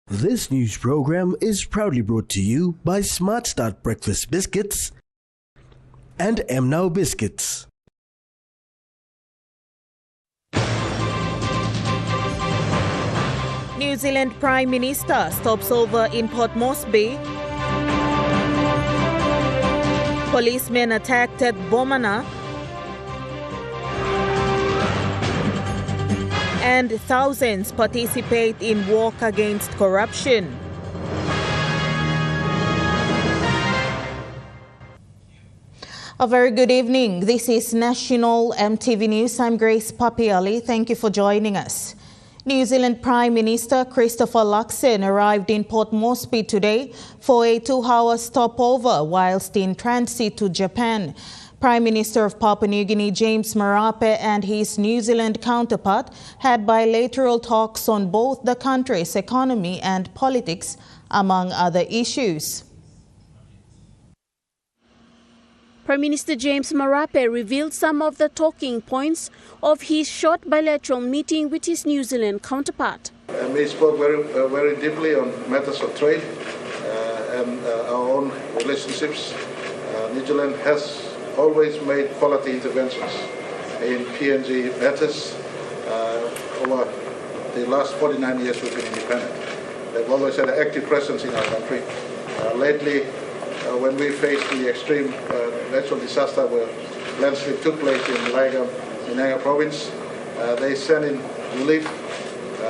This news program is proudly brought to you by Smart Start Breakfast Biscuits and Now Biscuits. New Zealand Prime Minister stops over in Port Moresby. Policeman attacked at Bomana. And thousands participate in walk against corruption. A very good evening. This is National EMTV News. I'm Grace Papiali. Thank you for joining us. New Zealand Prime Minister Christopher Luxon arrived in Port Moresby today for a 2-hour stopover whilst in transit to Japan. Prime Minister of Papua New Guinea James Marape and his New Zealand counterpart had bilateral talks on both the country's economy and politics, among other issues. Prime Minister James Marape revealed some of the talking points of his short bilateral meeting with his New Zealand counterpart. We spoke very deeply on matters of trade and our own relationships. New Zealand has always made quality interventions in PNG matters. Over the last 49 years we've been independent. They've always had an active presence in our country. Lately, when we faced the extreme natural disaster where landslip took place in Lagam, in Nanga province, they sent in relief,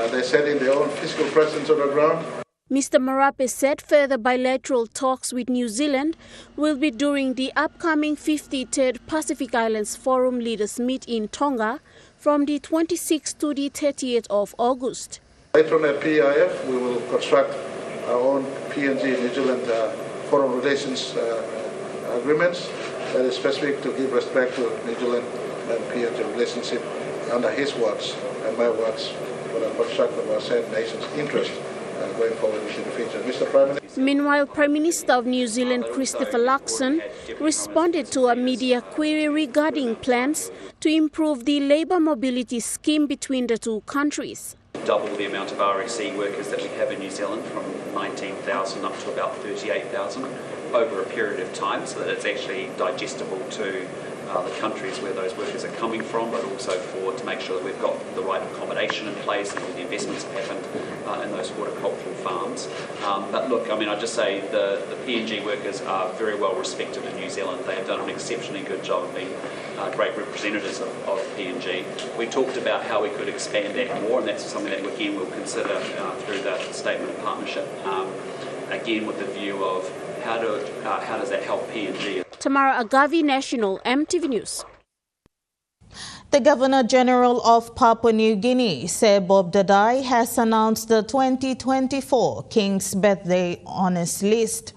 they sent in their own physical presence on the ground. Mr. Marape said further bilateral talks with New Zealand will be during the upcoming 53rd Pacific Islands Forum Leaders Meet in Tonga from the 26th to the 30th of August. Later on at PIF, we will construct our own PNG New Zealand foreign relations agreements that is specific to give respect to New Zealand and PNG relationship under his words and my words for the construct of our said nation's interest. Going forward into the future. Mr. Prime Minister. Meanwhile, Prime Minister of New Zealand Christopher Luxon responded to a media query regarding plans to improve the labour mobility scheme between the two countries. Double the amount of RSE workers that we have in New Zealand, from 19,000 up to about 38,000 over a period of time, so that it's actually digestible to the countries where those workers are coming from, but also to make sure that we've got the right accommodation in place and all the investments have happened in those horticultural farms. But look, I mean, I just say the PNG workers are very well respected in New Zealand. They have done an exceptionally good job of being great representatives of PNG. We talked about how we could expand that more, and that's something that again we'll consider through the statement of partnership, again with the view of how does that help PNG. Tamara Agavi, National EMTV News. The Governor-General of Papua New Guinea, Sir Bob Dadai, has announced the 2024 King's Birthday Honours List.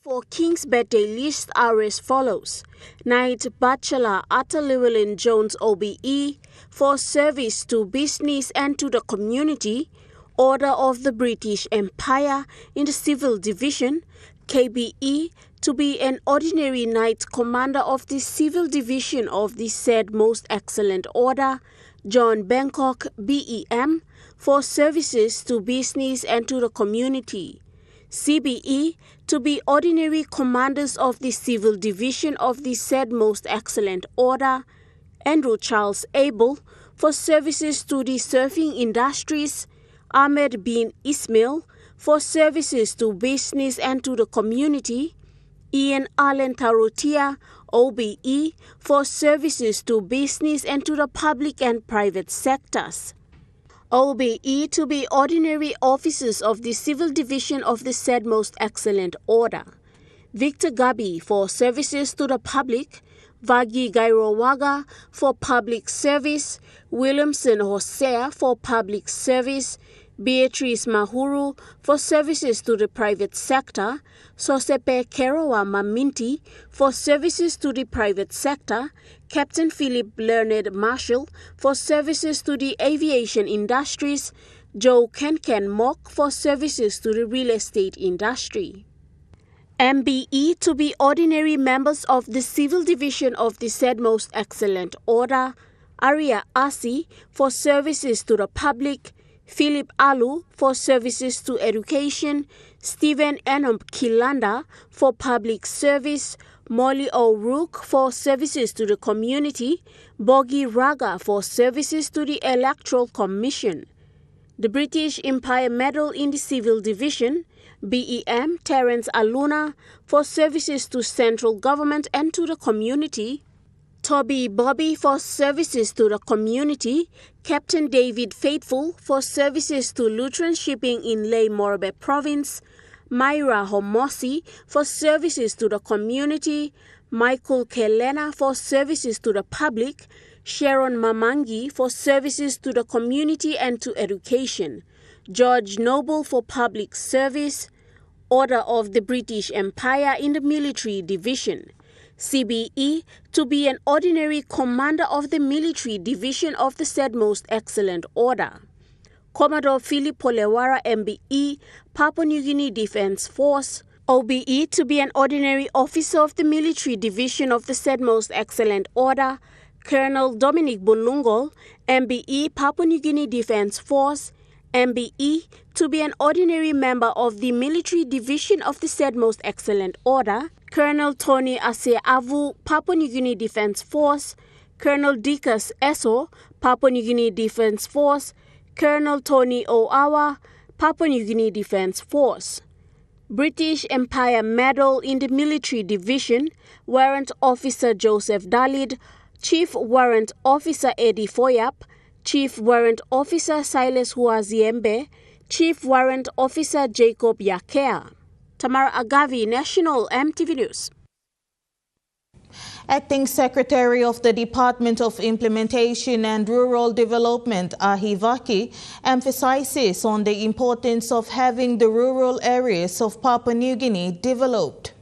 For King's Birthday list are as follows: Knight Bachelor Arthur Llewellyn Jones OBE for service to business and to the community, Order of the British Empire in the Civil Division, KBE, to be an ordinary Knight Commander of the Civil Division of the said Most Excellent Order, John Bangkok BEM, for services to business and to the community, CBE, to be ordinary Commanders of the Civil Division of the said Most Excellent Order, Andrew Charles Abel, for services to the surfing industries, Ahmed bin Ismail, for services to business and to the community, Ian Allen Tarutia, OBE, for services to business and to the public and private sectors, OBE, to be ordinary officers of the Civil Division of the said Most Excellent Order, Victor Gabi, for services to the public, Vagi Gairowaga, for public service, Williamson Hosea, for public service, Beatrice Mahuru, for services to the private sector, Sosepe Kerawa Maminti, for services to the private sector, Captain Philip Leonard Marshall, for services to the aviation industries, Joe Kenken Mock, for services to the real estate industry. MBE, to be ordinary members of the Civil Division of the said Most Excellent Order, Arya Asi for services to the public, Philip Alu for services to education, Stephen Enom Kilanda for public service, Molly O'Rourke for services to the community, Bogi Raga for services to the Electoral Commission. The British Empire Medal in the Civil Division, BEM Terence Aluna for services to central government and to the community, Toby Bobby for services to the community, Captain David Faithful for services to Lutheran shipping in Ley Morbe Province, Myra Homosi for services to the community, Michael Kelena for services to the public, Sharon Mamangi for services to the community and to education, George Noble for public service, Order of the British Empire in the Military Division, CBE to be an ordinary commander of the Military Division of the said Most Excellent Order, Commodore Philip Polewara MBE, Papua New Guinea Defence Force, OBE to be an ordinary officer of the Military Division of the said Most Excellent Order, Colonel Dominic Bulungol, MBE, Papua New Guinea Defence Force, MBE to be an ordinary member of the Military Division of the said Most Excellent Order, Colonel Tony Aseavu, Papua New Guinea Defence Force, Colonel Dikas Eso, Papua New Guinea Defence Force, Colonel Tony Oawa, Papua New Guinea Defence Force. British Empire Medal in the Military Division, Warrant Officer Joseph Dalid, Chief Warrant Officer Eddie Foyap, Chief Warrant Officer Silas Huaziembe, Chief Warrant Officer Jacob Yakea. Tamara Agavi, National EMTV News. Acting Secretary of the Department of Implementation and Rural Development, Ahivaki, emphasizes on the importance of having the rural areas of Papua New Guinea developed.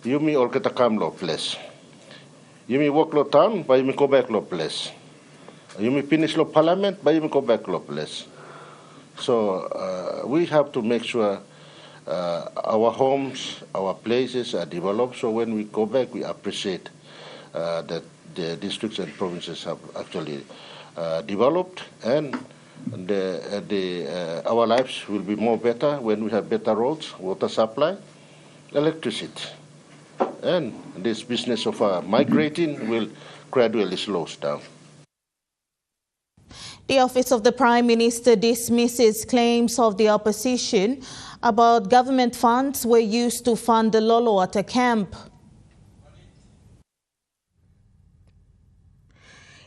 Yumi orketa kam lo place. Yumi work lo town, but yumi go back lo place. Yumi finish lo parliament, but yumi go back lo place. So we have to make sure our homes, our places are developed. So when we go back, we appreciate that the districts and provinces have actually developed, and our lives will be more better when we have better roads, water supply, electricity. And this business of migrating will gradually slow down. The Office of the Prime Minister dismisses claims of the opposition about government funds were used to fund the Loloata camp.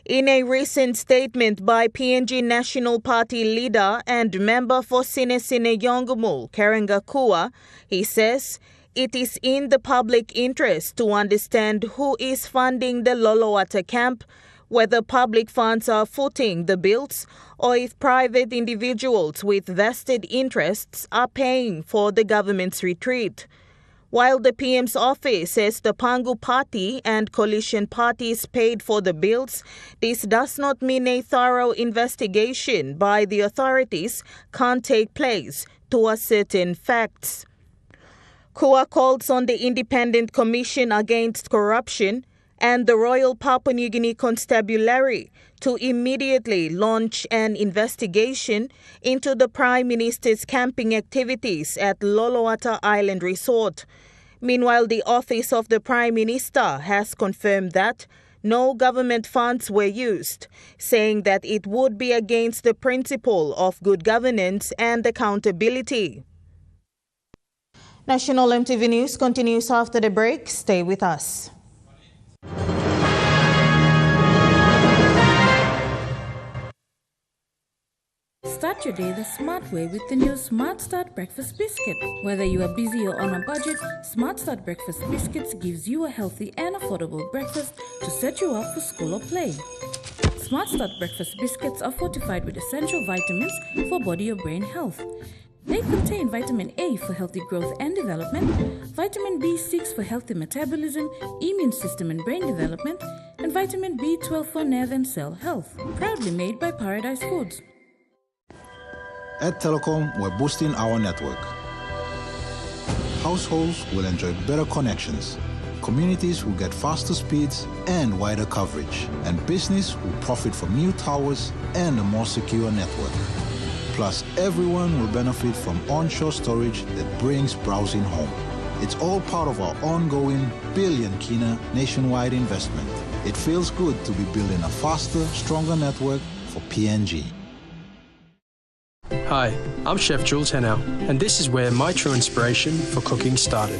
In a recent statement by PNG National Party leader and member for Sinesine Yongumul, Karenga Kua, he says it is in the public interest to understand who is funding the Loloata camp, whether public funds are footing the bills, or if private individuals with vested interests are paying for the government's retreat. While the PM's office says the Pangu Party and coalition parties paid for the bills, this does not mean a thorough investigation by the authorities can't take place to ascertain facts. Kua calls on the Independent Commission Against Corruption and the Royal Papua New Guinea Constabulary to immediately launch an investigation into the Prime Minister's camping activities at Loloata Island Resort. Meanwhile, the Office of the Prime Minister has confirmed that no government funds were used, saying that it would be against the principle of good governance and accountability. National EMTV News continues after the break. Stay with us. Start your day the smart way with the new Smart Start Breakfast Biscuit. Whether you are busy or on a budget, Smart Start Breakfast Biscuits gives you a healthy and affordable breakfast to set you up for school or play. Smart Start Breakfast Biscuits are fortified with essential vitamins for body or brain health. They contain vitamin A for healthy growth and development, vitamin B6 for healthy metabolism, immune system and brain development, and vitamin B12 for nerve and cell health. Proudly made by Paradise Foods. At Telecom, we're boosting our network. Households will enjoy better connections, communities will get faster speeds and wider coverage, and business will profit from new towers and a more secure network. Plus, everyone will benefit from onshore storage that brings browsing home. It's all part of our ongoing billion kina nationwide investment. It feels good to be building a faster, stronger network for PNG. Hi, I'm Chef Jules Henao, and this is where my true inspiration for cooking started.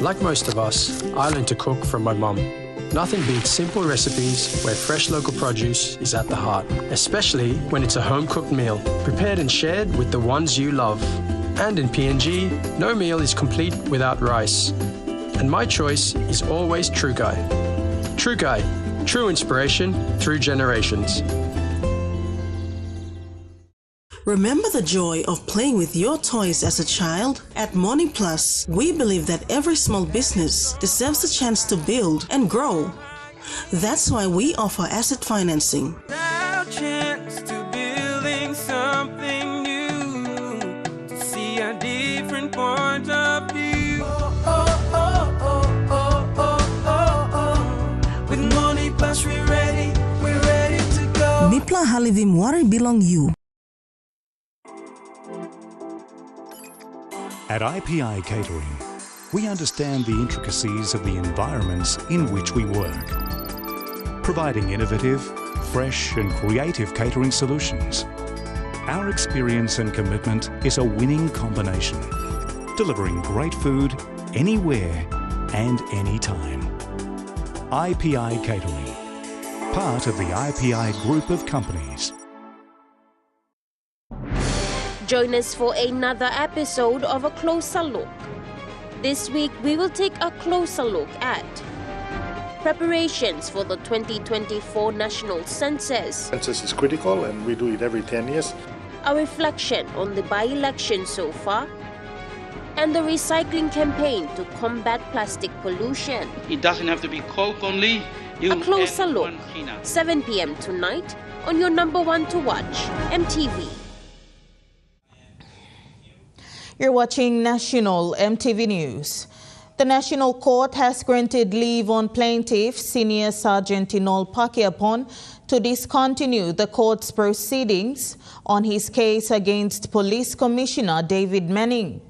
Like most of us, I learned to cook from my mum. Nothing beats simple recipes where fresh local produce is at the heart, especially when it's a home-cooked meal, prepared and shared with the ones you love. And in PNG, no meal is complete without rice. And my choice is always Trukai. Trukai, true inspiration through generations. Remember the joy of playing with your toys as a child? At Morning Plus, we believe that every small business deserves a chance to build and grow. That's why we offer asset financing. Now chance to building something new, to see a different point of view. With Morning Plus, we're ready to go. Mipla halivim wari belong you. At IPI Catering, we understand the intricacies of the environments in which we work, providing innovative, fresh and creative catering solutions. Our experience and commitment is a winning combination, delivering great food anywhere and anytime. IPI Catering, part of the IPI group of companies. Join us for another episode of A Closer Look. This week, we will take a closer look at preparations for the 2024 National Census. Census is critical and we do it every 10 years. A reflection on the by-election so far, and the recycling campaign to combat plastic pollution. It doesn't have to be Coke only. A Closer Look, 7 p.m. tonight on your number one to watch, EMTV. You're watching National EMTV News. The National Court has granted leave on plaintiff Senior Sergeant Inol Pakiapon to discontinue the court's proceedings on his case against Police Commissioner David Manning.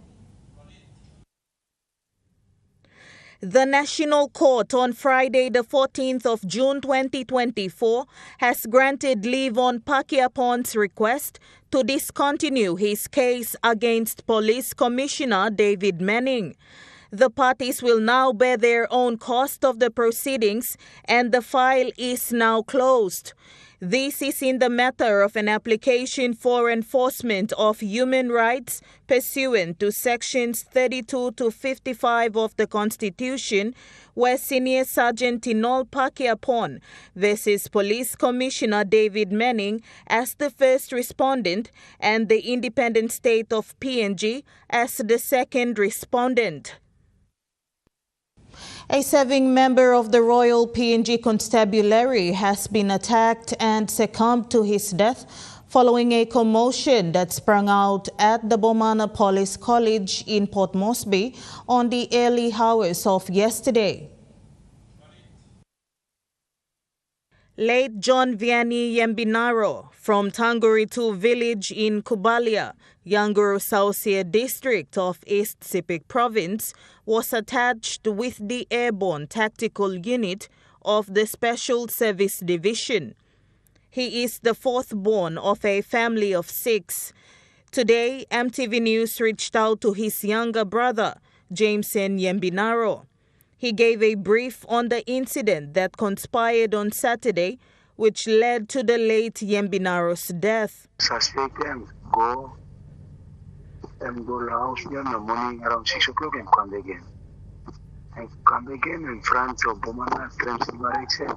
The National Court on Friday, the 14th of June 2024, has granted leave on Pakiapon's request to discontinue his case against Police Commissioner David Manning. The parties will now bear their own cost of the proceedings, and the file is now closed. This is in the matter of an application for enforcement of human rights pursuant to sections 32 to 55 of the Constitution, where Senior Sergeant Inol Pakiapon versus Police Commissioner David Manning as the first respondent and the independent state of PNG as the second respondent. A serving member of the Royal PNG Constabulary has been attacked and succumbed to his death following a commotion that sprung out at the Bomana Police College in Port Moresby on the early hours of yesterday. Late John Vianney Yembinaro from Tanguritu village in Kubalia, Yanguru Sausia district of East Sepik province, was attached with the Airborne Tactical Unit of the Special Service Division. He is the fourth born of a family of 6. Today, EMTV News reached out to his younger brother, Jameson Yembinaro. He gave a brief on the incident that conspired on Saturday, which led to the late Yembinaro's death. Suspect go to the house in the morning around 6 o'clock and come again. And come again in front of Bomana Transit Direction.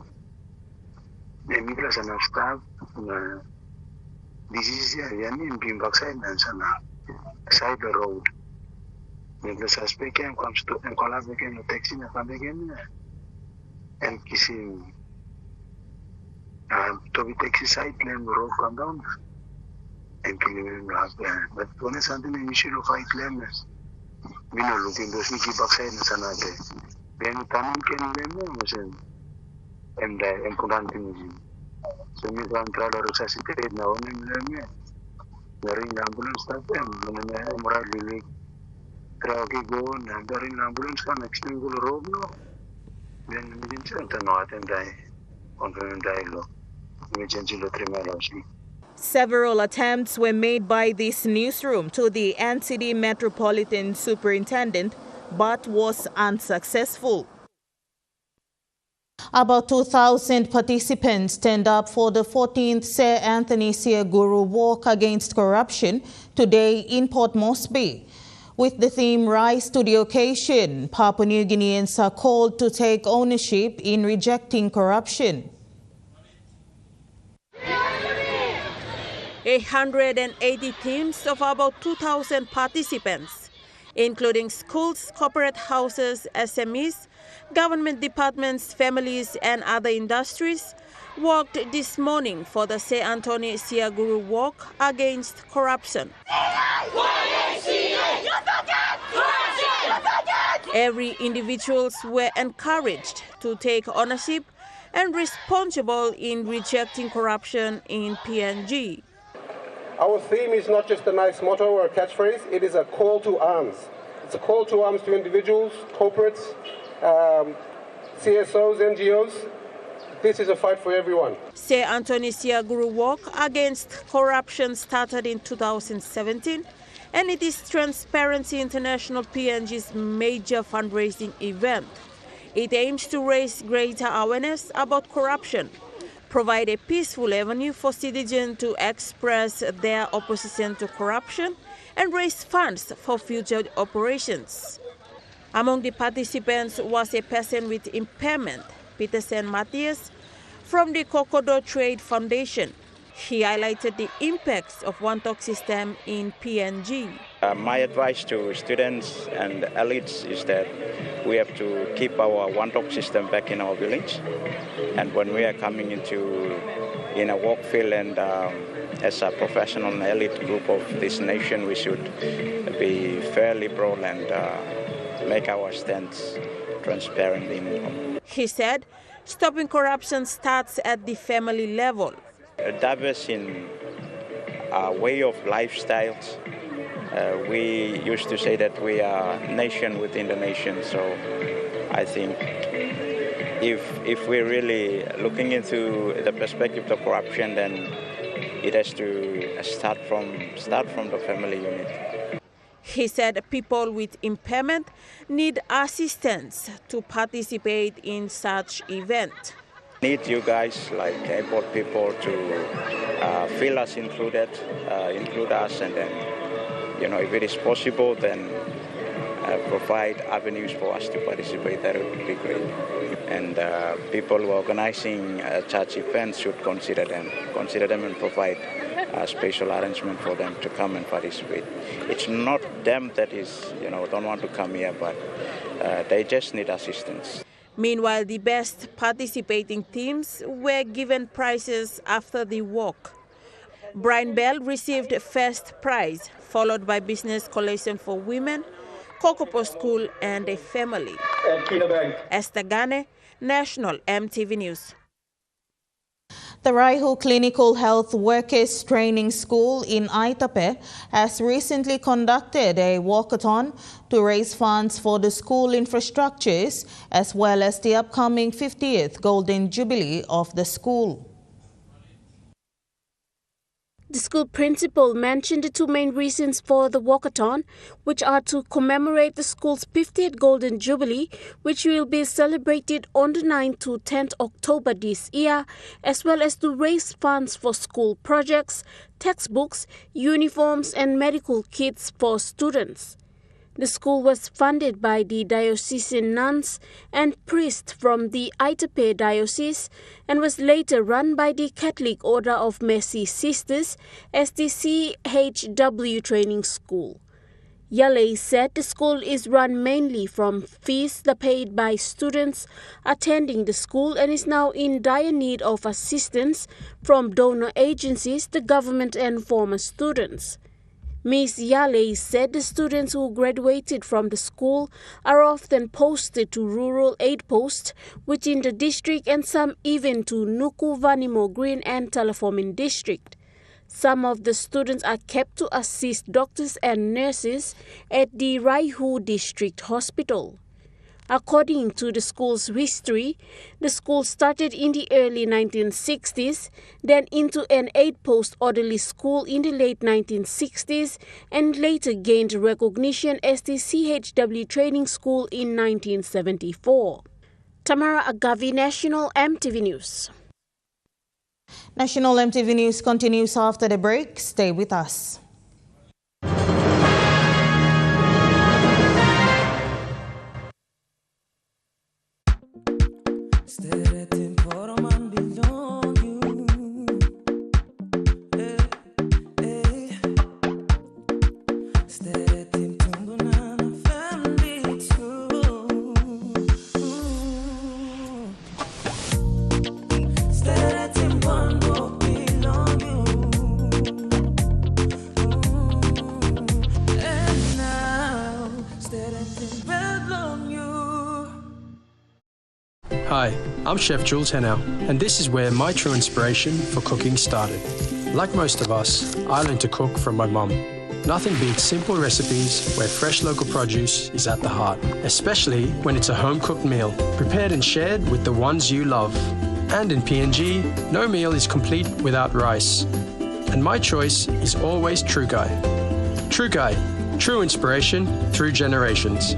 The Miklas and staff, this is the being backside and side the road. The suspect comes to and call up again, taxi and come again and kissing. To be taxi side lane, the road come down and killing him last there. But when it's something initial of 5 lanes, we know looking those Niki backside and Sanade. Ben tanam ken lemo musen. Emda importante musi. So mi contra la resuscitate na onem leme. Dari ambulance tapem menene moral lili. Trauki go na dari ambulance kan extend go robno. Ben mi dinta no atendai. Confirmdai lo. Emergency lo tremelo si. Several attempts were made by this newsroom to the NCD Metropolitan Superintendent, but was unsuccessful. About 2,000 participants turned up for the 14th Sir Anthony Sia Guru Walk Against Corruption today in Port Moresby. With the theme Rise to the Occasion, Papua New Guineans are called to take ownership in rejecting corruption. 180 teams of about 2,000 participants, including schools, corporate houses, SMEs, government departments, families, and other industries, walked this morning for the Sir Anthony Sia Guru Walk Against Corruption. Every individuals were encouraged to take ownership and responsible in rejecting corruption in PNG. Our theme is not just a nice motto or a catchphrase, it is a call to arms. It's a call to arms to individuals, corporates, CSOs, NGOs. This is a fight for everyone. Sir Anthony Sia Guru Walk Against Corruption started in 2017, and it is Transparency International PNG's major fundraising event. It aims to raise greater awareness about corruption, provide a peaceful avenue for citizens to express their opposition to corruption, and raise funds for future operations. Among the participants was a person with impairment, Peterson Matthias, from the Kokodo Trade Foundation. He highlighted the impacts of one-talk system in PNG. My advice to students and elites is that we have to keep our one-talk system back in our village. And when we are coming in a work field and as a professional and elite group of this nation, we should be fairly broad and make our stance transparent. He said, stopping corruption starts at the family level. Diverse in our way of lifestyles. We used to say that we are a nation within the nation. So I think if we're really looking into the perspective of corruption, then it has to start from the family unit. He said people with impairment need assistance to participate in such event. Need you guys, like able people, to feel us included, include us, and then, if it is possible, then provide avenues for us to participate. That would be great. And people who are organizing such events should consider them and provide a special arrangement for them to come and participate. It's not them that is, don't want to come here, but they just need assistance. Meanwhile, the best participating teams were given prizes after the walk. Brian Bell received first prize, followed by Business Coalition for Women, Kokopo School, and a Family. Esther Gane, National EMTV News. The Raihu Clinical Health Workers Training School in Aitape has recently conducted a walkathon to raise funds for the school infrastructures as well as the upcoming 50th Golden Jubilee of the school. The school principal mentioned the two main reasons for the walkathon, which are to commemorate the school's 50th Golden Jubilee, which will be celebrated on the 9th to 10th October this year, as well as to raise funds for school projects, textbooks, uniforms, and medical kits for students. The school was funded by the diocesan nuns and priests from the Aitape Diocese and was later run by the Catholic Order of Mercy Sisters as the CHW Training School. Yale said the school is run mainly from fees paid by students attending the school and is now in dire need of assistance from donor agencies, the government, and former students. Ms. Yale said the students who graduated from the school are often posted to rural aid posts within the district and some even to Nuku Vanimo Green and Teleforming district. Some of the students are kept to assist doctors and nurses at the Raihu District Hospital. According to the school's history, the school started in the early 1960s, then into an 8-post orderly school in the late 1960s, and later gained recognition as the CHW Training School in 1974. Tamara Agavi, National EMTV News. National EMTV News continues after the break. Stay with us. Hi, I'm Chef Jules Hennow, and this is where my true inspiration for cooking started. Like most of us, I learned to cook from my mum. Nothing beats simple recipes where fresh local produce is at the heart, especially when it's a home-cooked meal, prepared and shared with the ones you love. And in PNG, no meal is complete without rice. And my choice is always True Guy. True Guy, true inspiration through generations.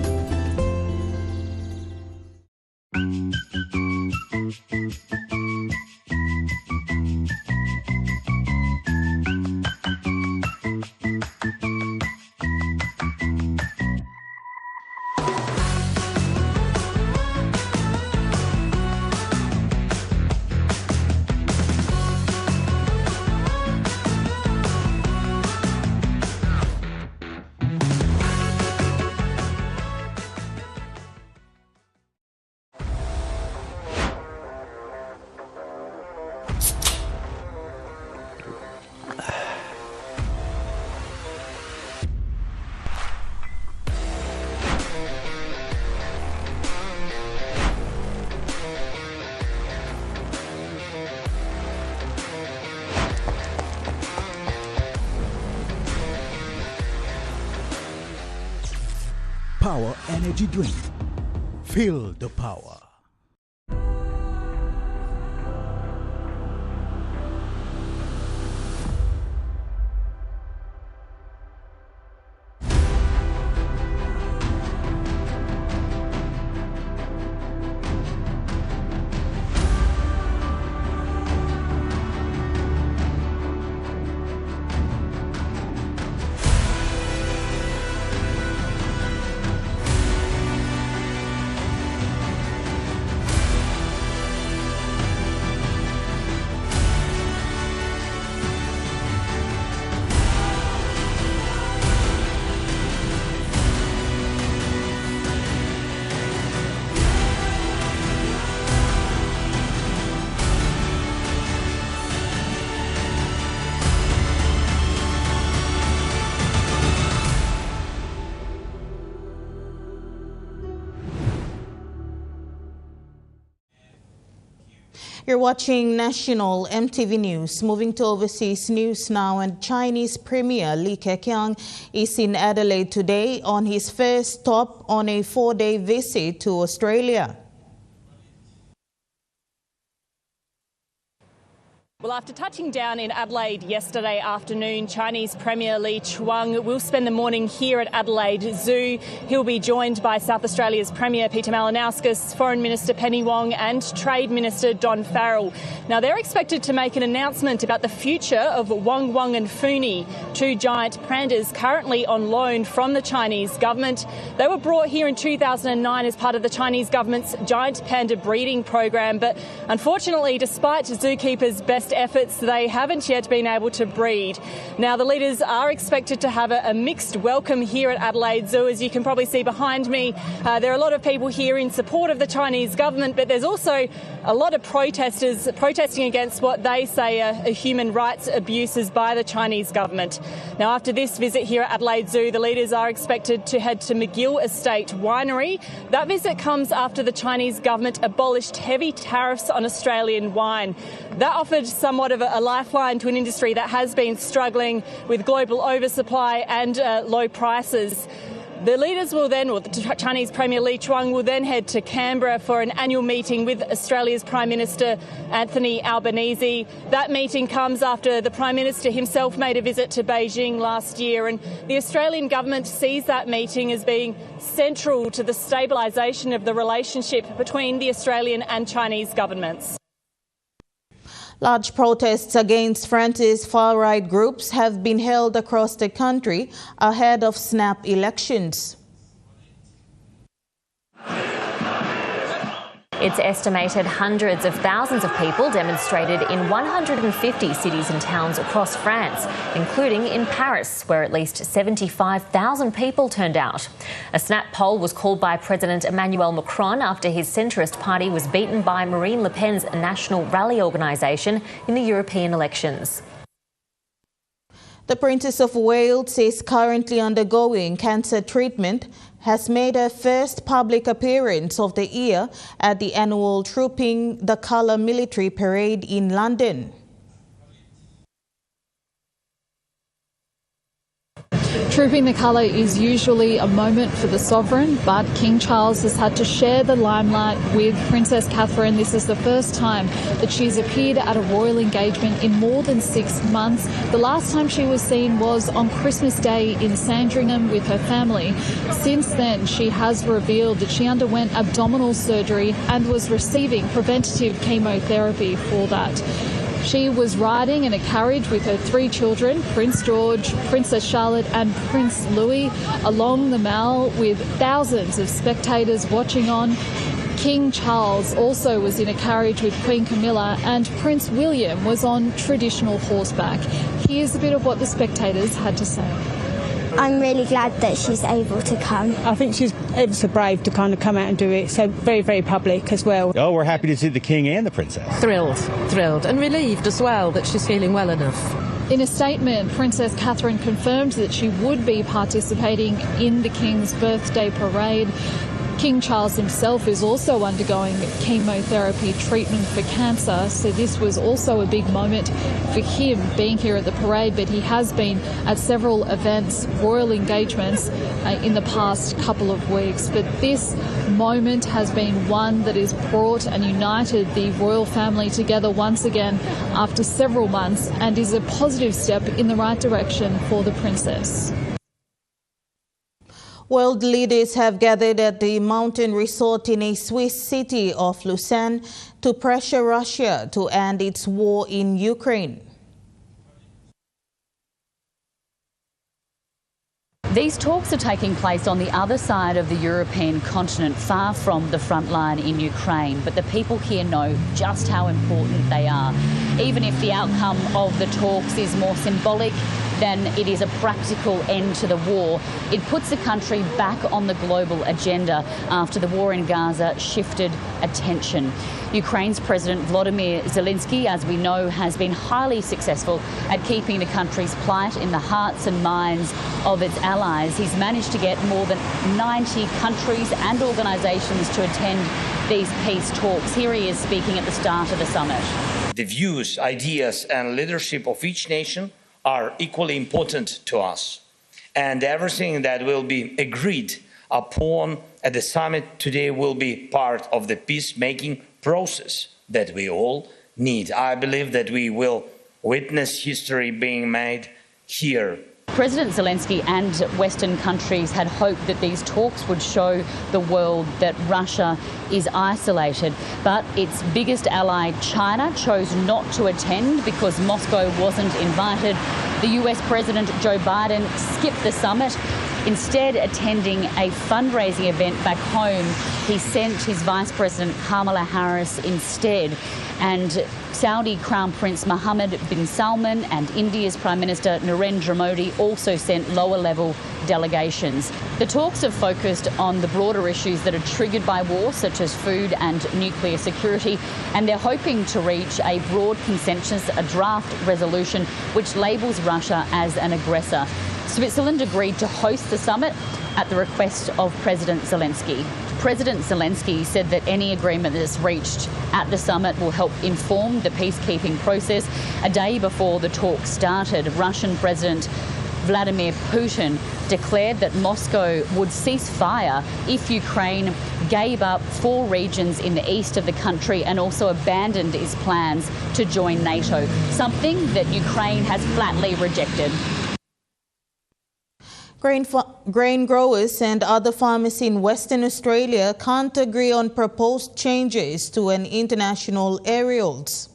Power Energy Drink. Feel the power. You're watching National EMTV News. Moving to overseas news now, and Chinese Premier Li Keqiang is in Adelaide today on his first stop on a 4-day visit to Australia. Well, after touching down in Adelaide yesterday afternoon, Chinese Premier Li Keqiang will spend the morning here at Adelaide Zoo. He'll be joined by South Australia's Premier Peter Malinauskas, Foreign Minister Penny Wong and Trade Minister Don Farrell. Now, they're expected to make an announcement about the future of Wang Wang and Funi, two giant pandas currently on loan from the Chinese government. They were brought here in 2009 as part of the Chinese government's giant panda breeding program, but unfortunately, despite zookeepers' best efforts, they haven't yet been able to breed. Now, the leaders are expected to have a mixed welcome here at Adelaide Zoo. As you can probably see behind me, there are a lot of people here in support of the Chinese government, but there's also a lot of protesters protesting against what they say are human rights abuses by the Chinese government. Now, after this visit here at Adelaide Zoo, the leaders are expected to head to McGill Estate Winery. That visit comes after the Chinese government abolished heavy tariffs on Australian wine. That offered somewhat of a lifeline to an industry that has been struggling with global oversupply and low prices. The leaders will then, or the Chinese Premier Li Qiang will then head to Canberra for an annual meeting with Australia's Prime Minister Anthony Albanese. That meeting comes after the Prime Minister himself made a visit to Beijing last year, and the Australian government sees that meeting as being central to the stabilisation of the relationship between the Australian and Chinese governments. Large protests against France's far-right groups have been held across the country ahead of snap elections. It's estimated hundreds of thousands of people demonstrated in 150 cities and towns across France, including in Paris, where at least 75,000 people turned out. A snap poll was called by President Emmanuel Macron after his centrist party was beaten by Marine Le Pen's National Rally organisation in the European elections. The Princess of Wales is currently undergoing cancer treatment, has made her first public appearance of the year at the annual Trooping the Colour military parade in London. Trooping the Colour is usually a moment for the sovereign, but King Charles has had to share the limelight with Princess Catherine. This is the first time that she's appeared at a royal engagement in more than 6 months. The last time she was seen was on Christmas Day in Sandringham with her family. Since then, she has revealed that she underwent abdominal surgery and was receiving preventative chemotherapy for that. She was riding in a carriage with her 3 children, Prince George, Princess Charlotte and Prince Louis, along the Mall with thousands of spectators watching on. King Charles also was in a carriage with Queen Camilla, and Prince William was on traditional horseback. Here's a bit of what the spectators had to say. I'm really glad that she's able to come. I think she's ever so brave to kind of come out and do it, so very, very public as well. Oh, we're happy to see the King and the Princess. Thrilled and relieved as well that she's feeling well enough. In a statement, Princess Catherine confirmed that she would be participating in the King's birthday parade. King Charles himself is also undergoing chemotherapy treatment for cancer, so this was also a big moment for him being here at the parade, but he has been at several events, royal engagements, in the past couple of weeks. But this moment has been one that has brought and united the royal family together once again after several months, and is a positive step in the right direction for the princess. World leaders have gathered at the mountain resort in a Swiss city of Lausanne to pressure Russia to end its war in Ukraine. These talks are taking place on the other side of the European continent, far from the front line in Ukraine. But the people here know just how important they are. Even if the outcome of the talks is more symbolic than it is a practical end to the war, it puts the country back on the global agenda after the war in Gaza shifted attention. Ukraine's President Volodymyr Zelensky, as we know, has been highly successful at keeping the country's plight in the hearts and minds of its allies. He's managed to get more than 90 countries and organisations to attend these peace talks. Here he is speaking at the start of the summit. The views, ideas and leadership of each nation are equally important to us, and everything that will be agreed upon at the summit today will be part of the peacemaking process that we all need. I believe that we will witness history being made here. President Zelensky and Western countries had hoped that these talks would show the world that Russia is isolated, but its biggest ally, China, chose not to attend because Moscow wasn't invited. The US President Joe Biden skipped the summit. Instead, attending a fundraising event back home, he sent his Vice President Kamala Harris instead. And Saudi Crown Prince Mohammed bin Salman and India's Prime Minister Narendra Modi also sent lower-level delegations. The talks have focused on the broader issues that are triggered by war, such as food and nuclear security, and they're hoping to reach a broad consensus, a draft resolution which labels Russia as an aggressor. Switzerland agreed to host the summit at the request of President Zelensky. President Zelensky said that any agreement that's reached at the summit will help inform the peacekeeping process. A day before the talk started, Russian President Vladimir Putin declared that Moscow would cease fire if Ukraine gave up 4 regions in the east of the country and also abandoned its plans to join NATO, something that Ukraine has flatly rejected. Grain growers and other farmers in Western Australia can't agree on proposed changes to an international aerials.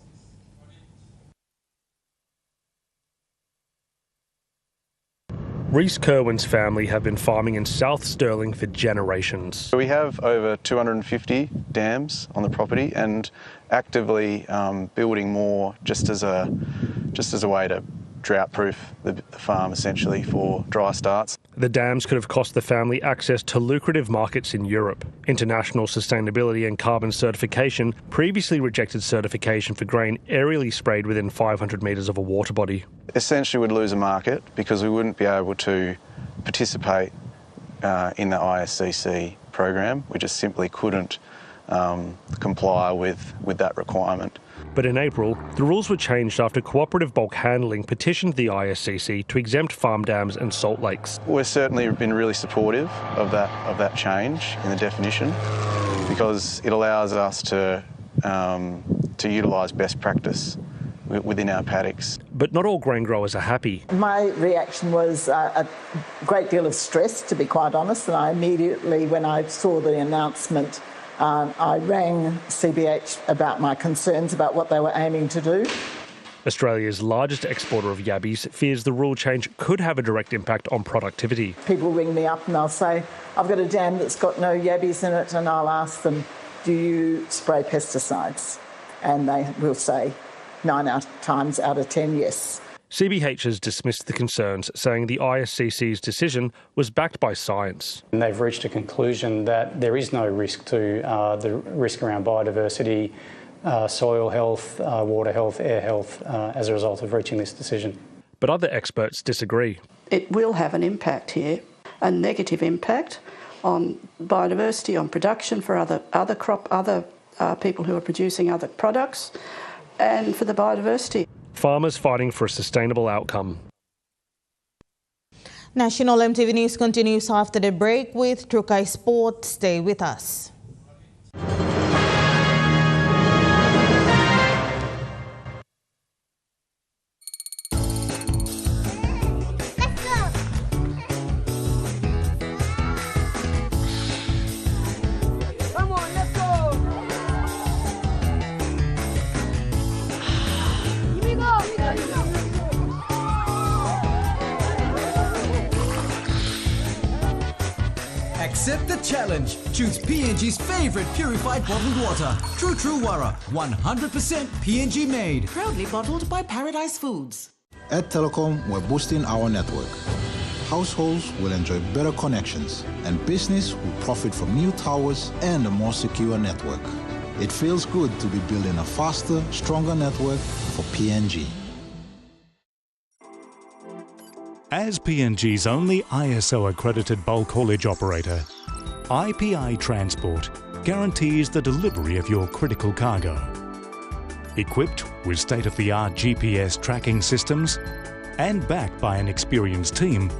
Reese Kerwin's family have been farming in South Stirling for generations. We have over 250 dams on the property and actively building more just as a way to drought-proof the farm essentially for dry starts. The dams could have cost the family access to lucrative markets in Europe. International Sustainability and Carbon Certification previously rejected certification for grain aerially sprayed within 500 metres of a water body. Essentially we'd lose a market because we wouldn't be able to participate in the ISCC program. We just simply couldn't comply with that requirement. But in April, the rules were changed after Cooperative Bulk Handling petitioned the ISCC to exempt farm dams and salt lakes. We've certainly been really supportive of that change in the definition because it allows us to utilise best practice within our paddocks. But not all grain growers are happy. My reaction was a great deal of stress, to be quite honest, and I immediately, when I saw the announcement, I rang CBH about my concerns about what they were aiming to do. Australia's largest exporter of yabbies fears the rule change could have a direct impact on productivity. People ring me up and they'll say, I've got a dam that's got no yabbies in it, and I'll ask them, do you spray pesticides? And they will say 9 times out of 10, yes. CBH has dismissed the concerns, saying the ISCC's decision was backed by science. And they've reached a conclusion that there is no risk to the risk around biodiversity, soil health, water health, air health as a result of reaching this decision. But other experts disagree. It will have an impact here, a negative impact on biodiversity, on production for other people who are producing other products, and for the biodiversity. Farmers fighting for a sustainable outcome. National EMTV News continues after the break with Trukai Sport. Stay with us. Accept the challenge. Choose PNG's favourite purified bottled water. True Wara, 100% PNG made. Proudly bottled by Paradise Foods. At Telecom, we're boosting our network. Households will enjoy better connections, and business will profit from new towers and a more secure network. It feels good to be building a faster, stronger network for PNG. As PNG's only ISO-accredited bulk haulage operator, IPI Transport guarantees the delivery of your critical cargo. Equipped with state-of-the-art GPS tracking systems and backed by an experienced team,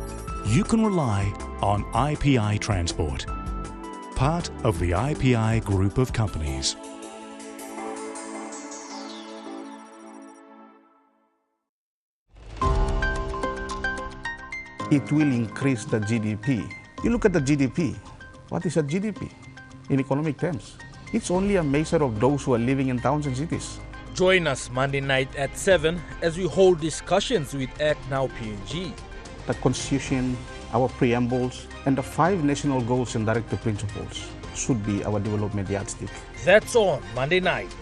you can rely on IPI Transport, part of the IPI group of companies. It will increase the GDP. You look at the GDP. What is a GDP in economic terms? It's only a measure of those who are living in towns and cities. Join us Monday night at 7 as we hold discussions with Act Now PNG. The Constitution our preambles, and the 5 national goals and directive principles should be our development yardstick. That's on Monday night.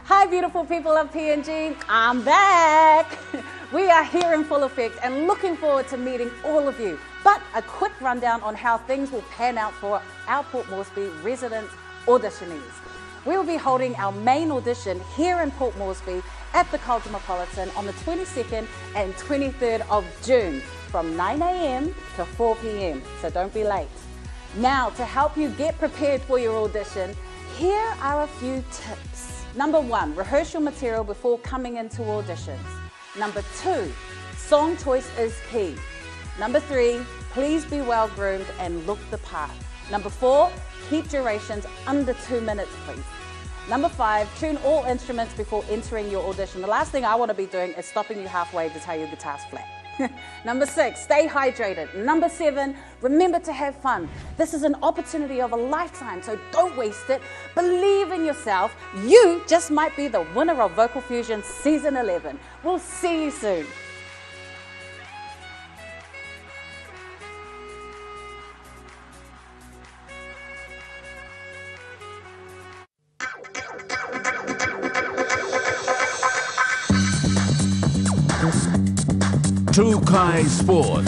Hi, beautiful people of PNG. I'm back. We are here in full effect and looking forward to meeting all of you. But a quick rundown on how things will pan out for our Port Moresby resident auditionees. We will be holding our main audition here in Port Moresby at the Cosmopolitan on the 22nd and 23rd of June from 9 a.m. to 4 p.m. So don't be late. Now, to help you get prepared for your audition, here are a few tips. Number 1, rehearse your material before coming into auditions. Number 2, song choice is key. Number 3, please be well groomed and look the part. Number 4, keep durations under 2 minutes, please. Number 5, tune all instruments before entering your audition. The last thing I want to be doing is stopping you halfway to tell your guitar's flat. Number 6, stay hydrated. Number 7, remember to have fun. This is an opportunity of a lifetime, so don't waste it. Believe in yourself. You just might be the winner of Vocal Fusion Season 11. We'll see you soon. Trukai Sports.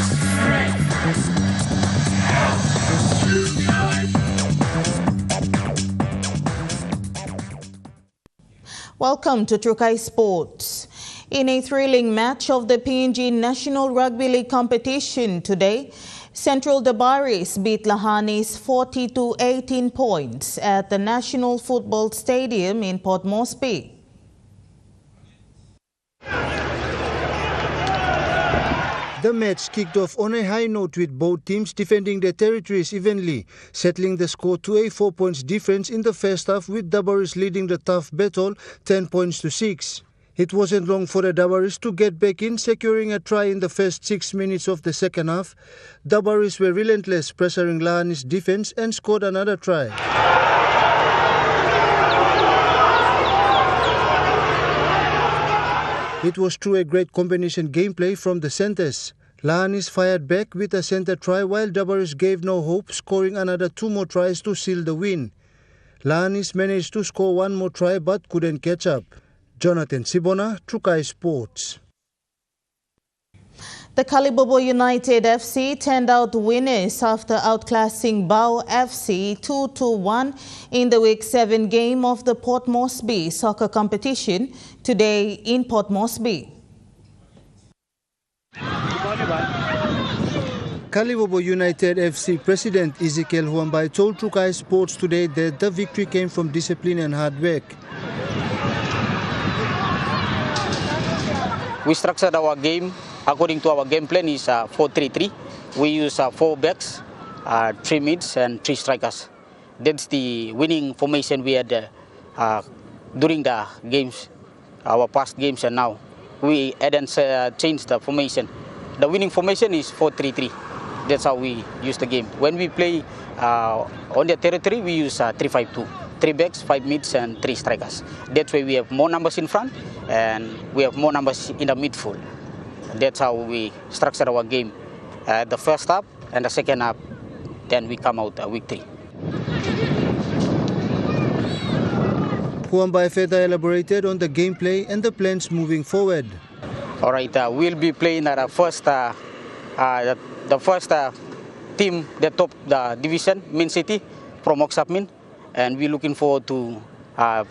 Welcome to Trukai Sports. In a thrilling match of the PNG National Rugby League competition today, Central Dabaris beat Lahanis 40-18 points at the National Football Stadium in Port Moresby. The match kicked off on a high note with both teams defending their territories evenly, settling the score to a 4 points difference in the first half, with Dabaris leading the tough battle 10 points to 6. It wasn't long for the Dabaris to get back in, securing a try in the first 6 minutes of the second half. Dabaris were relentless, pressuring Lahanis' defense and scored another try. It was through a great combination gameplay from the centres. Lahanis fired back with a centre try, while Dabaris gave no hope, scoring another 2 more tries to seal the win. Lahanis managed to score 1 more try but couldn't catch up. Jonathan Sibona, Trukai Sports. The Kalibobo United FC turned out winners after outclassing Bao FC 2-1 in the Week 7 game of the Port Moresby soccer competition today in Port Moresby. Kalibobo United FC President Ezekiel Huambai told Trukai Sports today that the victory came from discipline and hard work. We structured our game according to our game plan is 4-3-3. We use 4 backs, 3 mids and 3 strikers. That's the winning formation we had during the games, our past games, and now we add and change the formation. The winning formation is 4-3-3. That's how we use the game. When we play on the territory, we use 3-5-2. 3 backs, 5 mids and 3 strikers. That's why we have more numbers in front and we have more numbers in the midfield. That's how we structure our game. The first half and the second half, then we come out week 3. Huambai further elaborated on the gameplay and the plans moving forward. All right, we'll be playing at the first team that top the division, Min City, from Oksapmin, and we're looking forward to have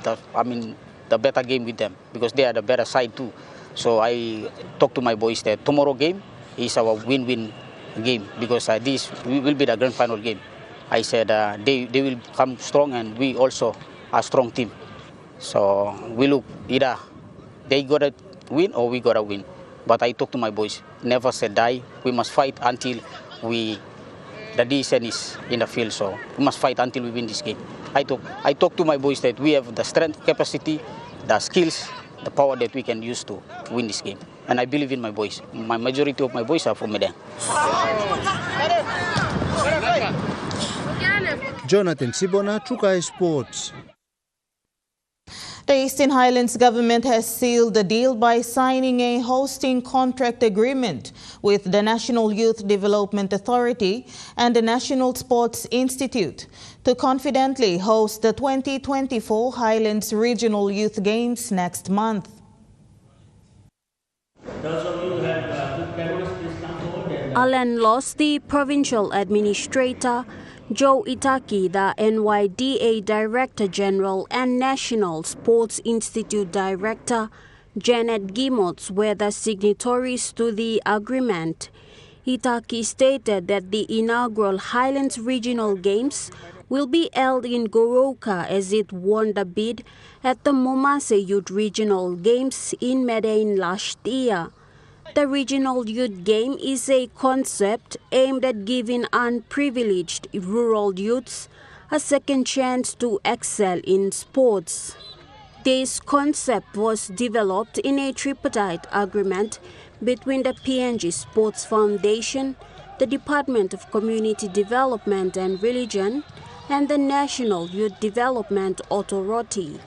the better game with them because they are the better side too. So I talked to my boys that tomorrow game is our win-win game because this will be the grand final game. I said they will come strong and we also are a strong team. So we look either they gotta win or we gotta win. But I talked to my boys, never say die. We must fight until the decision is in the field. So we must fight until we win this game. I talked to my boys that we have the strength, capacity, the skills, the power that we can use to win this game. And I believe in my boys. My majority of my boys are from Medan. Jonathan Sibona, Trukai Sports. The Eastern Highlands government has sealed the deal by signing a hosting contract agreement with the National Youth Development Authority and the National Sports Institute to confidently host the 2024 Highlands Regional Youth Games next month. Alan lost the provincial administrator, Joe Itaki, the NYDA Director General, and National Sports Institute Director, Janet Gimots, were the signatories to the agreement. Itaki stated that the inaugural Highlands Regional Games will be held in Goroka as it won the bid at the Momase Youth Regional Games in Medan last year. The Regional Youth Game is a concept aimed at giving unprivileged rural youths a second chance to excel in sports. This concept was developed in a tripartite agreement between the PNG Sports Foundation, the Department of Community Development and Religion, and the National Youth Development Authority.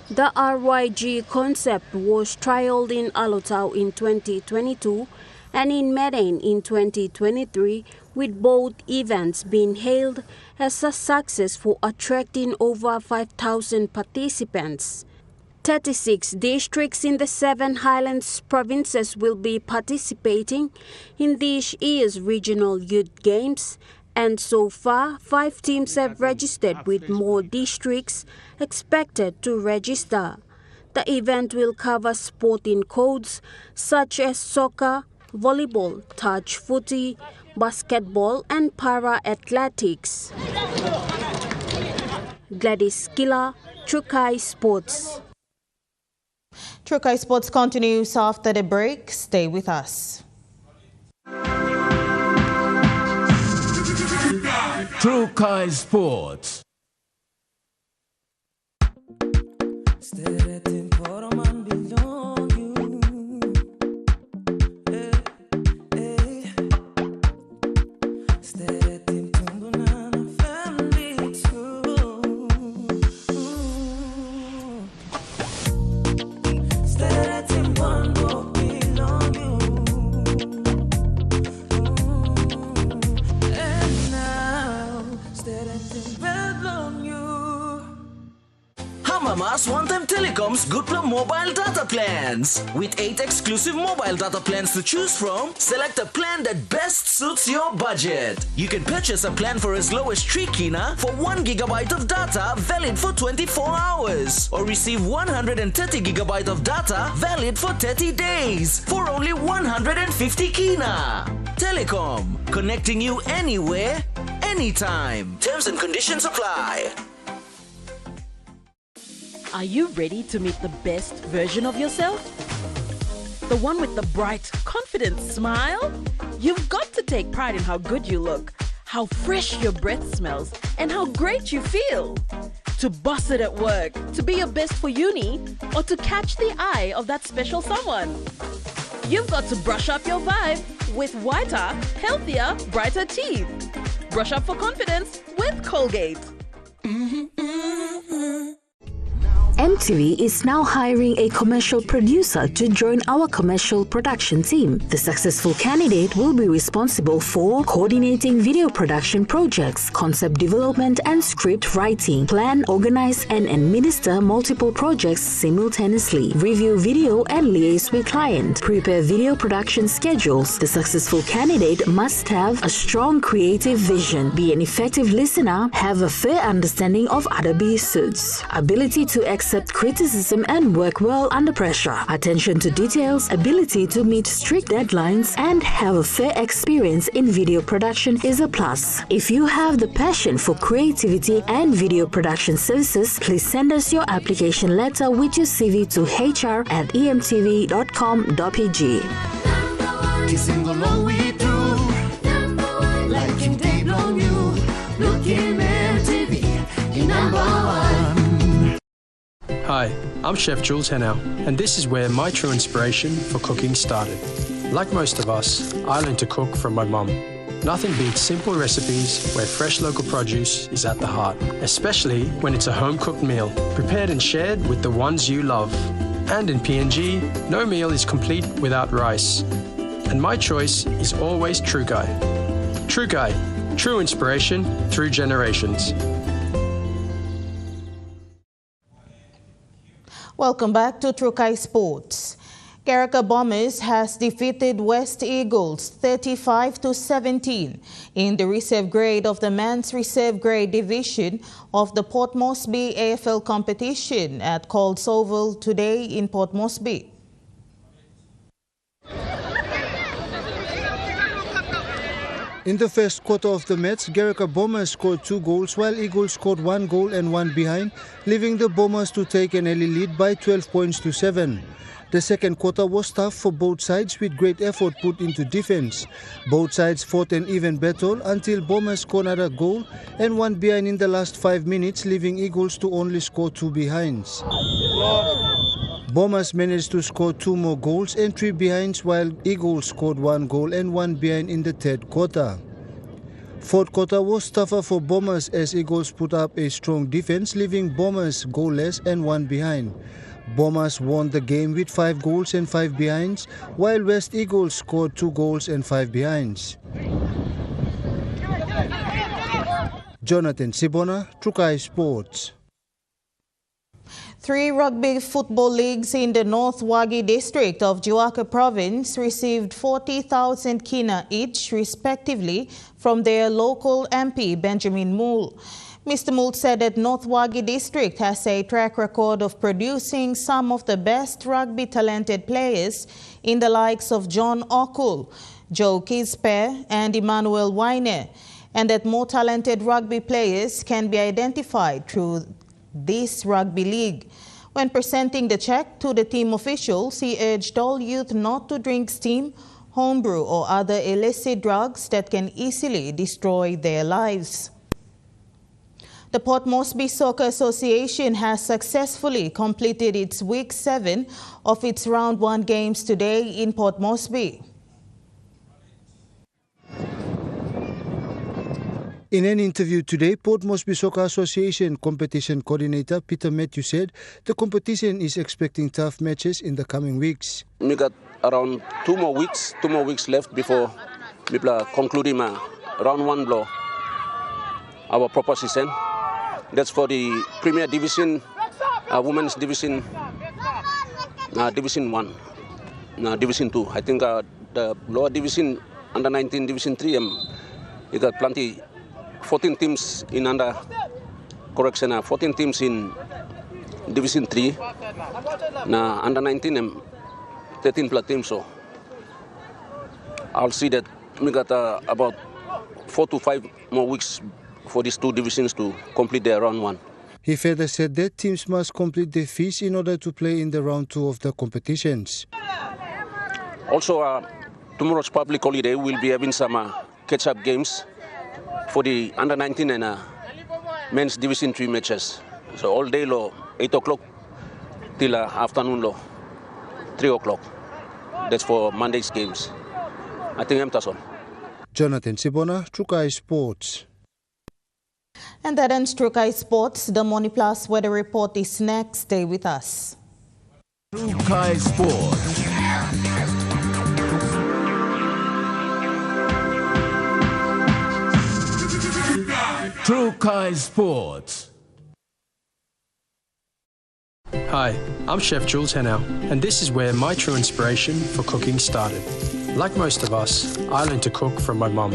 The RYG concept was trialed in Alotau in 2022 and in Medan in 2023, with both events being hailed as a success for attracting over 5,000 participants. 36 districts in the 7 Highlands provinces will be participating in this year's Regional Youth Games, and so far 5 teams have registered, with more districts expected to register. The event will cover sporting codes such as soccer, volleyball, touch footy, basketball and para-athletics. Gladys Killer, Trukai Sports. Trukai Sports continues after the break. Stay with us. Trukai Sports. Mama's one-time Telecom's Good Plan mobile data plans. With 8 exclusive mobile data plans to choose from, select a plan that best suits your budget. You can purchase a plan for as low as 3 kina for 1 GB of data valid for 24 hours, or receive 130 GB of data valid for 30 days for only 150 kina. Telecom, connecting you anywhere, anytime. Terms and conditions apply. Are you ready to meet the best version of yourself? The one with the bright, confident smile? You've got to take pride in how good you look, how fresh your breath smells, and how great you feel. To boss it at work, to be your best for uni, or to catch the eye of that special someone. You've got to brush up your vibe with whiter, healthier, brighter teeth. Brush up for confidence with Colgate. EMTV is now hiring a commercial producer to join our commercial production team. The successful candidate will be responsible for coordinating video production projects, concept development and script writing, plan, organize and administer multiple projects simultaneously, review video and liaise with client, prepare video production schedules. The successful candidate must have a strong creative vision, be an effective listener, have a fair understanding of other suits, ability to accept criticism and work well under pressure, attention to details, ability to meet strict deadlines, and have a fair experience in video production is a plus. If you have the passion for creativity and video production services, please send us your application letter with your CV to hr@emtv.com.pg. Hi, I'm Chef Jules Henow, and this is where my true inspiration for cooking started. Like most of us, I learned to cook from my mum. Nothing beats simple recipes where fresh local produce is at the heart, especially when it's a home-cooked meal, prepared and shared with the ones you love. And in PNG, no meal is complete without rice. And my choice is always True Guy. True Guy, true inspiration through generations. Welcome back to Trukai Sports. Garaka Bombers has defeated West Eagles 35-17 in the reserve grade of the men's reserve grade division of the Port Moresby AFL competition at Colts Oval today in Port Moresby. In the first quarter of the match, Garaka Bombers scored 2 goals while Eagles scored 1 goal and 1 behind, leaving the Bombers to take an early lead by 12 points to 7. The second quarter was tough for both sides with great effort put into defense. Both sides fought an even battle until Bombers scored another goal and 1 behind in the last 5 minutes, leaving Eagles to only score 2 behinds. Bombers managed to score 2 more goals and 3 behinds while Eagles scored 1 goal and 1 behind in the third quarter. Fourth quarter was tougher for Bombers as Eagles put up a strong defense, leaving Bombers goalless and 1 behind. Bombers won the game with 5 goals and 5 behinds, while West Eagles scored 2 goals and 5 behinds. Jonathan Sibona, Trukai Sports. 3 rugby football leagues in the North Wagi district of Juaka province received 40,000 kina each, respectively, from their local MP Benjamin Moole. Mr. Moole said that North Wagi district has a track record of producing some of the best rugby talented players in the likes of John Okul, Joe Kisper and Emmanuel Weiner, and that more talented rugby players can be identified through this rugby league. When presenting the check to the team officials, he urged all youth not to drink steam, homebrew or other illicit drugs that can easily destroy their lives. The Port Moresby Soccer Association has successfully completed its Week 7 of its Round 1 games today in Port Moresby. In an interview today, Port Moresby Soccer Association Competition Coordinator Peter Matthew said the competition is expecting tough matches in the coming weeks. We got around 2 more weeks left before we conclude round 1 blow our proper season. That's for the Premier Division, Women's Division, Division 1, Division 2. I think the lower division, under 19 Division 3, we got plenty. 14 teams in 14 teams in Division 3. Under 19 and 13 plus teams. So I'll see that we got about 4 to 5 more weeks for these 2 divisions to complete their round 1. He further said that teams must complete their fees in order to play in the round 2 of the competitions. Also, tomorrow's public holiday, we'll be having some catch-up games for the under 19 and men's Division 3 matches. So all day low, 8 o'clock till afternoon low, 3 o'clock. That's for Monday's games. I think I'm Tasson. Jonathan Sibona, Trukai Sports. And that ends Trukai Sports. The Money Plus weather report is next. Stay with us. Trukai Sports. Trukai Sports. Hi, I'm Chef Jules Henao, and this is where my true inspiration for cooking started. Like most of us, I learned to cook from my mum.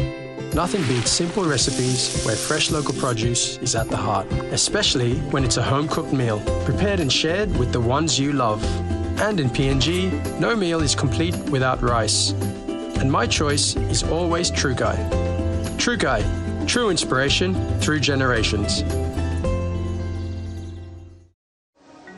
Nothing beats simple recipes where fresh local produce is at the heart, especially when it's a home-cooked meal, prepared and shared with the ones you love. And in PNG, no meal is complete without rice. And my choice is always True Guy. True Guy, true inspiration through generations.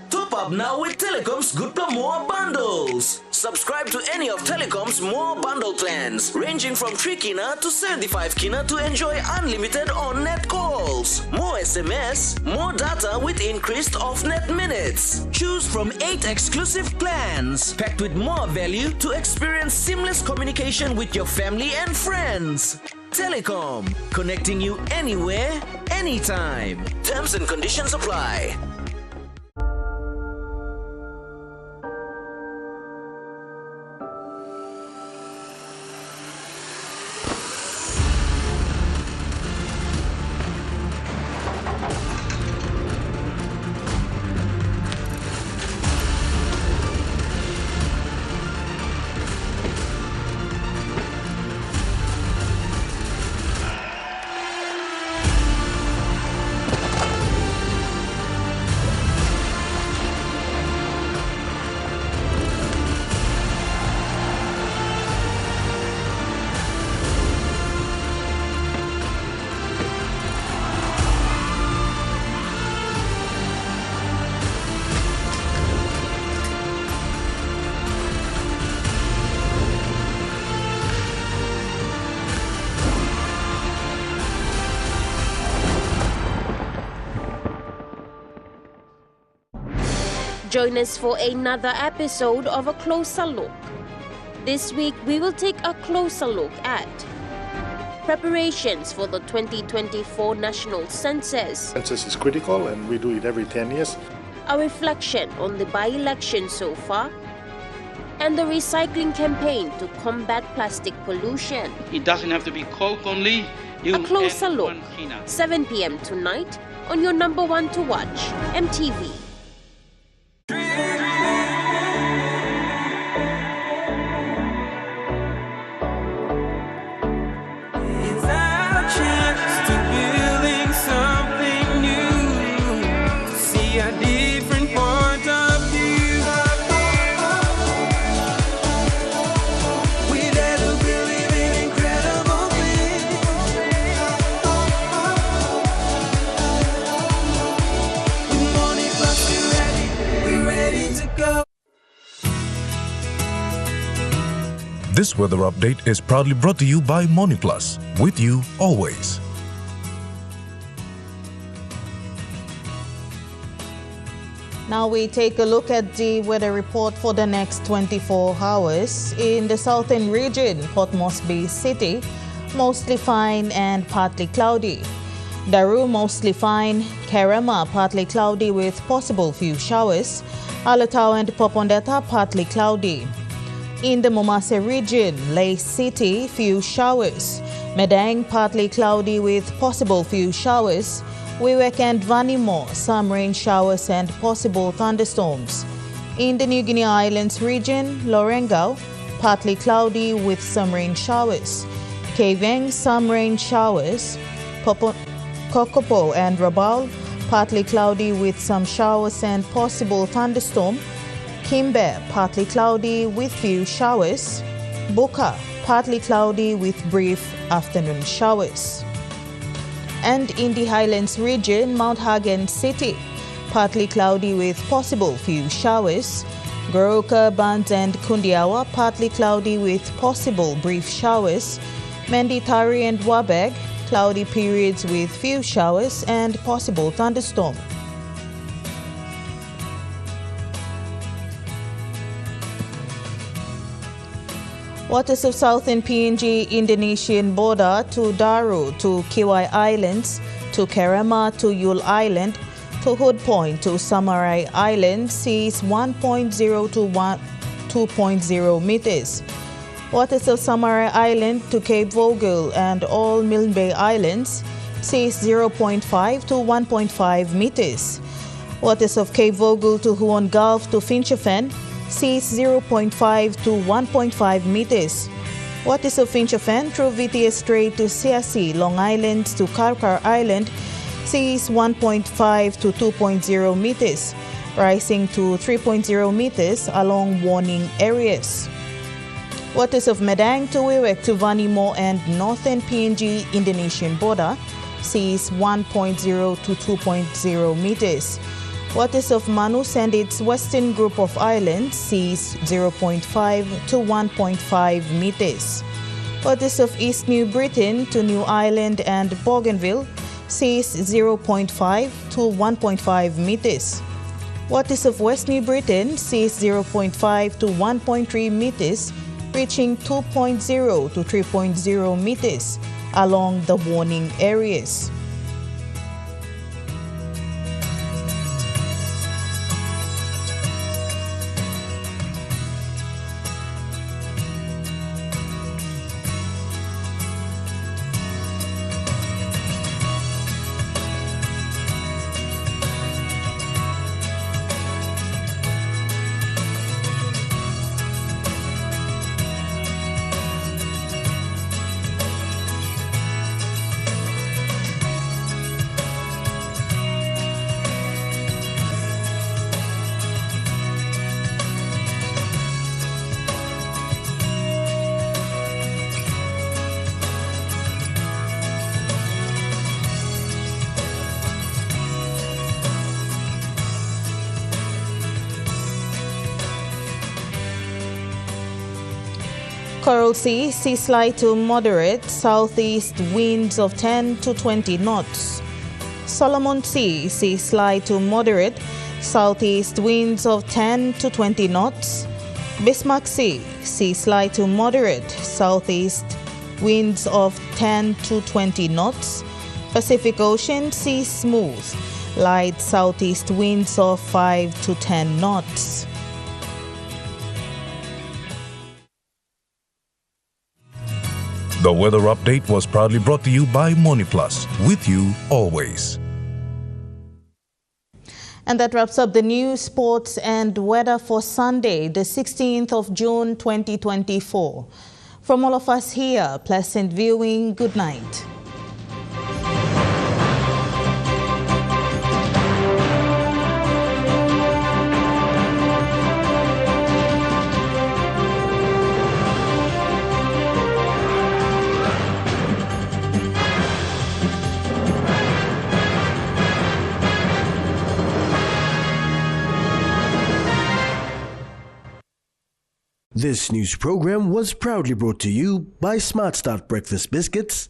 Top up up now with Telecom's Good Per More bundles. Subscribe to any of Telecom's more bundle plans, ranging from 3 kina to 75 kina to enjoy unlimited on-net calls, more SMS, more data with increased off-net minutes. Choose from 8 exclusive plans, packed with more value to experience seamless communication with your family and friends. Telecom, connecting you anywhere, anytime. Terms and conditions apply. Join us for another episode of A Closer Look. This week, we will take a closer look at preparations for the 2024 National Census. Census is critical and we do it every 10 years. A reflection on the by-election so far, and the recycling campaign to combat plastic pollution. It doesn't have to be Coke only. A closer look, 7 p.m. tonight on your number one to watch, EMTV. This weather update is proudly brought to you by MoniPlus, with you always. Now we take a look at the weather report for the next 24 hours. In the southern region, Port Moresby City, mostly fine and partly cloudy. Daru, mostly fine. Kerema, partly cloudy with possible few showers. Alatau and Popondetta, partly cloudy. In the Momase region, Lay City, few showers. Medang, partly cloudy with possible few showers. Wewak and Vanimo, some rain showers and possible thunderstorms. In the New Guinea Islands region, Lorengau, partly cloudy with some rain showers. Keveng, some rain showers. Kokopo and Rabaul, partly cloudy with some showers and possible thunderstorm. Kimbe, partly cloudy with few showers. Buka, partly cloudy with brief afternoon showers. And in the Highlands region, Mount Hagen City, partly cloudy with possible few showers. Goroka, Band and Kundiawa, partly cloudy with possible brief showers. Manditari and Wabeg, cloudy periods with few showers and possible thunderstorm. Waters of southern PNG Indonesian border to Daru, to Kiwai Islands, to Kerema, to Yule Island, to Hood Point, to Samarai Island, seas 1.0 to 2.0 meters. Waters of Samarai Island to Cape Vogel and all Milne Bay Islands, seas 0.5 to 1.5 meters. Waters of Cape Vogel to Huon Gulf to Finchafen, seas 0.5 to 1.5 meters. Waters of Finchafen through VTS Strait to Siasi, Long Island to Karkar Island, seas 1.5 to 2.0 meters, rising to 3.0 meters along warning areas. Waters of Medang to Wewak to Vanimo and northern PNG Indonesian border, seas 1.0 to 2.0 meters. Waters of Manus and its western group of islands seas 0.5 to 1.5 meters. Waters of East New Britain to New Ireland and Bougainville seas 0.5 to 1.5 meters. Waters of West New Britain seas 0.5 to 1.3 meters, reaching 2.0 to 3.0 meters along the warning areas. Coral Sea, sea slight to moderate, southeast winds of 10 to 20 knots. Solomon Sea, sea slight to moderate, southeast winds of 10 to 20 knots. Bismarck Sea, sea slight to moderate, southeast winds of 10 to 20 knots. Pacific Ocean, sea smooth, light southeast winds of 5 to 10 knots. The weather update was proudly brought to you by MoneyPlus, with you always. And that wraps up the news, sports and weather for Sunday, the 16th of June 2024. From all of us here, pleasant viewing. Good night. This news program was proudly brought to you by Smart Start Breakfast Biscuits